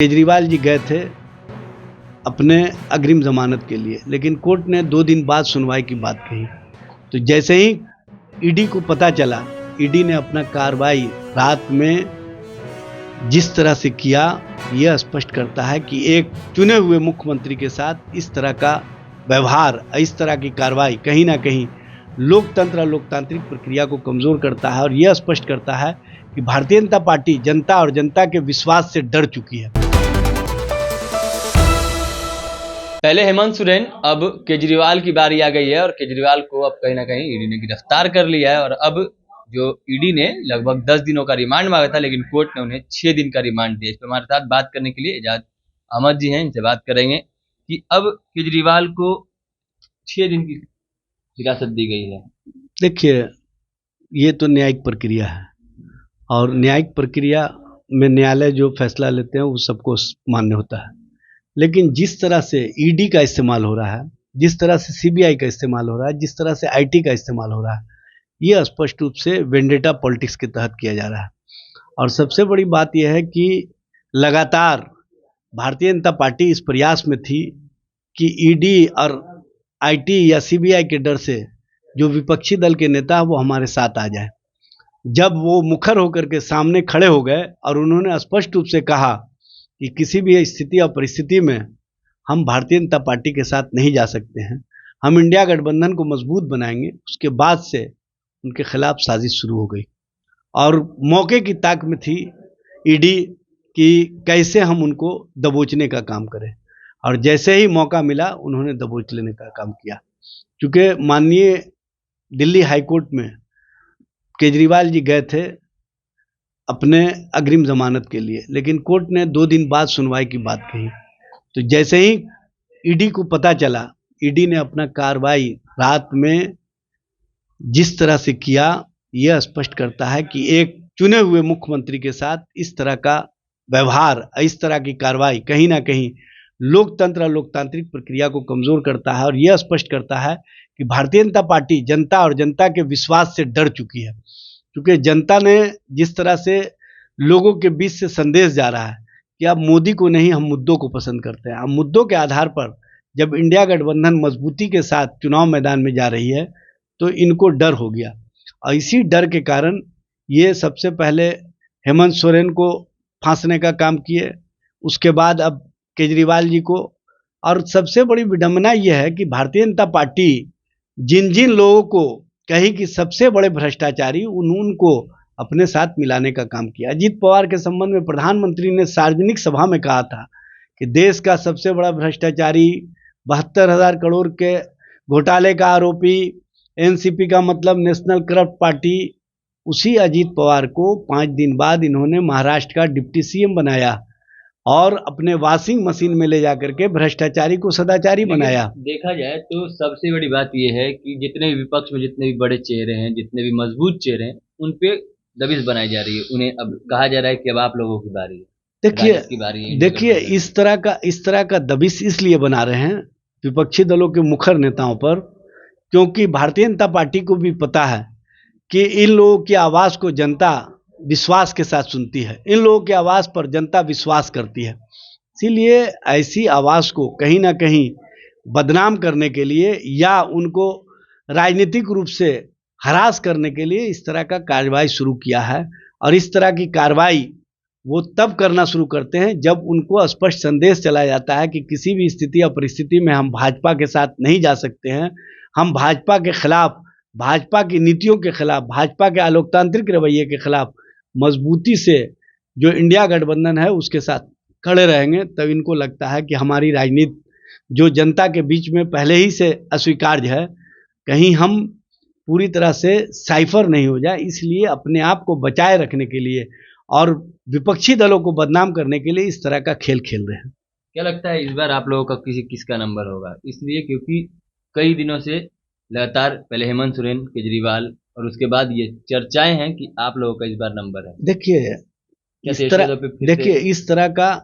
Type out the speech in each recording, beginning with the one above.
केजरीवाल जी गए थे अपने अग्रिम जमानत के लिए, लेकिन कोर्ट ने 2 दिन बाद सुनवाई की बात कही। तो जैसे ही ईडी को पता चला, ईडी ने अपना कार्रवाई रात में जिस तरह से किया, यह स्पष्ट करता है कि एक चुने हुए मुख्यमंत्री के साथ इस तरह का व्यवहार, इस तरह की कार्रवाई कहीं ना कहीं लोकतंत्र और लोकतांत्रिक प्रक्रिया को कमजोर करता है और यह स्पष्ट करता है कि भारतीय जनता पार्टी जनता और जनता के विश्वास से डर चुकी है। पहले हेमंत सोरेन, अब केजरीवाल की बारी आ गई है और केजरीवाल को अब कहीं ना कहीं ईडी ने गिरफ्तार कर लिया है। और अब जो ईडी ने लगभग 10 दिनों का रिमांड मांगा था, लेकिन कोर्ट ने उन्हें 6 दिन का रिमांड दिया। इस पर हमारे साथ बात करने के लिए एजाज अहमद जी हैं, इनसे बात करेंगे कि अब केजरीवाल को 6 दिन की हिरासत दी गई है। देखिए, ये तो न्यायिक प्रक्रिया है और न्यायिक प्रक्रिया में न्यायालय जो फैसला लेते हैं वो सबको मान्य होता है, लेकिन जिस तरह से ईडी का इस्तेमाल हो रहा है, जिस तरह से सीबीआई का इस्तेमाल हो रहा है, जिस तरह से आईटी का इस्तेमाल हो रहा है, ये स्पष्ट रूप से वेंडेटा पॉलिटिक्स के तहत किया जा रहा है। और सबसे बड़ी बात यह है कि लगातार भारतीय जनता पार्टी इस प्रयास में थी कि ईडी और आईटी या सीबीआई के डर से जो विपक्षी दल के नेता वो हमारे साथ आ जाए। जब वो मुखर होकर के सामने खड़े हो गए और उन्होंने स्पष्ट रूप से कहा कि किसी भी स्थिति और परिस्थिति में हम भारतीय जनता पार्टी के साथ नहीं जा सकते हैं, हम इंडिया गठबंधन को मजबूत बनाएंगे, उसके बाद से उनके खिलाफ साजिश शुरू हो गई और मौके की ताक में थी ईडी कि कैसे हम उनको दबोचने का काम करें। और जैसे ही मौका मिला उन्होंने दबोच लेने का काम किया। क्योंकि माननीय दिल्ली हाईकोर्ट में केजरीवाल जी गए थे अपने अग्रिम जमानत के लिए, लेकिन कोर्ट ने 2 दिन बाद सुनवाई की बात कही। तो जैसे ही ईडी को पता चला, ईडी ने अपना कार्रवाई रात में जिस तरह से किया, यह स्पष्ट करता है कि एक चुने हुए मुख्यमंत्री के साथ इस तरह का व्यवहार, इस तरह की कार्रवाई कहीं ना कहीं लोकतंत्र और लोकतांत्रिक प्रक्रिया को कमजोर करता है और यह स्पष्ट करता है कि भारतीय जनता पार्टी जनता और जनता के विश्वास से डर चुकी है। क्योंकि जनता ने जिस तरह से लोगों के बीच से संदेश जा रहा है कि अब मोदी को नहीं, हम मुद्दों को पसंद करते हैं। अब मुद्दों के आधार पर जब इंडिया गठबंधन मजबूती के साथ चुनाव मैदान में जा रही है तो इनको डर हो गया और इसी डर के कारण ये सबसे पहले हेमंत सोरेन को फांसने का काम किए, उसके बाद अब केजरीवाल जी को। और सबसे बड़ी विडंबना यह है कि भारतीय जनता पार्टी जिन जिन लोगों को कही कि सबसे बड़े भ्रष्टाचारी, उनको अपने साथ मिलाने का काम किया। अजीत पवार के संबंध में प्रधानमंत्री ने सार्वजनिक सभा में कहा था कि देश का सबसे बड़ा भ्रष्टाचारी, 72,000 करोड़ के घोटाले का आरोपी, एनसीपी का मतलब नेशनल करप्ट पार्टी, उसी अजीत पवार को 5 दिन बाद इन्होंने महाराष्ट्र का डिप्टी सीएम बनाया और अपने वॉशिंग मशीन में ले जाकर के भ्रष्टाचारी को सदाचारी बनाया। देखा जाए तो सबसे बड़ी बात यह है कि जितने भी विपक्ष में जितने भी बड़े चेहरे हैं, जितने भी मजबूत चेहरे हैं, उन पे दबिश बनाई जा रही है। उन्हें अब कहा जा रहा है कि अब आप लोगों की बारी है। देखिए इस तरह का दबिश इसलिए बना रहे हैं विपक्षी दलों के मुखर नेताओं पर, क्योंकि भारतीय जनता पार्टी को भी पता है कि इन लोगों की आवाज़ को जनता विश्वास के साथ सुनती है, इन लोगों की आवाज़ पर जनता विश्वास करती है। इसीलिए ऐसी आवाज़ को कहीं ना कहीं बदनाम करने के लिए या उनको राजनीतिक रूप से हरास करने के लिए इस तरह का कार्रवाई शुरू किया है। और इस तरह की कार्रवाई वो तब करना शुरू करते हैं जब उनको स्पष्ट संदेश चला जाता है कि किसी भी स्थिति या परिस्थिति में हम भाजपा के साथ नहीं जा सकते हैं, हम भाजपा के खिलाफ, भाजपा की नीतियों के खिलाफ, भाजपा के अलोकतांत्रिक रवैये के खिलाफ मजबूती से जो इंडिया गठबंधन है उसके साथ खड़े रहेंगे। तब इनको लगता है कि हमारी राजनीति जो जनता के बीच में पहले ही से अस्वीकार्य है, कहीं हम पूरी तरह से साइफर नहीं हो जाए, इसलिए अपने आप को बचाए रखने के लिए और विपक्षी दलों को बदनाम करने के लिए इस तरह का खेल खेल रहे हैं। क्या लगता है इस बार आप लोगों का किसका नंबर होगा? इसलिए क्योंकि कई दिनों से लगातार पहले हेमंत सोरेन, केजरीवाल और उसके बाद ये चर्चाएं हैं कि आप लोगों का इस बार नंबर है। देखिए इस तरह का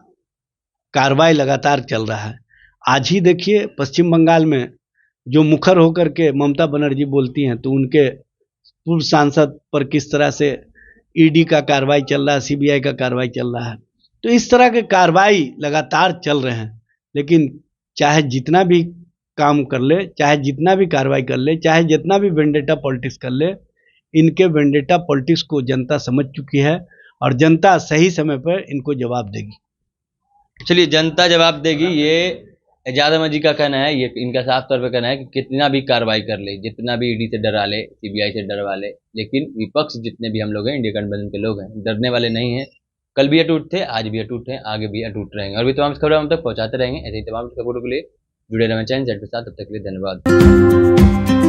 कार्रवाई लगातार चल रहा है। आज ही देखिए पश्चिम बंगाल में जो मुखर होकर के ममता बनर्जी बोलती हैं तो उनके पूर्व सांसद पर किस तरह से ईडी का कार्रवाई चल रहा है, सीबीआई का कार्रवाई चल रहा है। तो इस तरह के कार्रवाई लगातार चल रहे हैं, लेकिन चाहे जितना भी काम कर ले, चाहे जितना भी कार्रवाई कर ले, चाहे जितना भी वेंडेटा पॉलिटिक्स कर ले, इनके वेंडेटा पॉलिटिक्स को जनता समझ चुकी है और जनता सही समय पर इनको जवाब देगी। चलिए, जनता जवाब देगी, ये एजाज अहमद जी का कहना है, ये इनका साफ तौर पे कहना है कि कितना भी कार्रवाई कर ले, जितना भी ईडी से डरा ले, सीबीआई से डरवा ले, लेकिन विपक्ष जितने भी हम लोग हैं, इंडिया गठबंधन के लोग हैं, डरने वाले नहीं हैं। कल भी अटूट थे, आज भी अटूट हैं, आगे भी अटूट रहेंगे और भी तमाम खबरें हम तक पहुंचाते रहेंगे। ऐसे ही तमाम खबरों के लिए जुड़े रहें चैनल के साथ। तब तक के लिए धन्यवाद।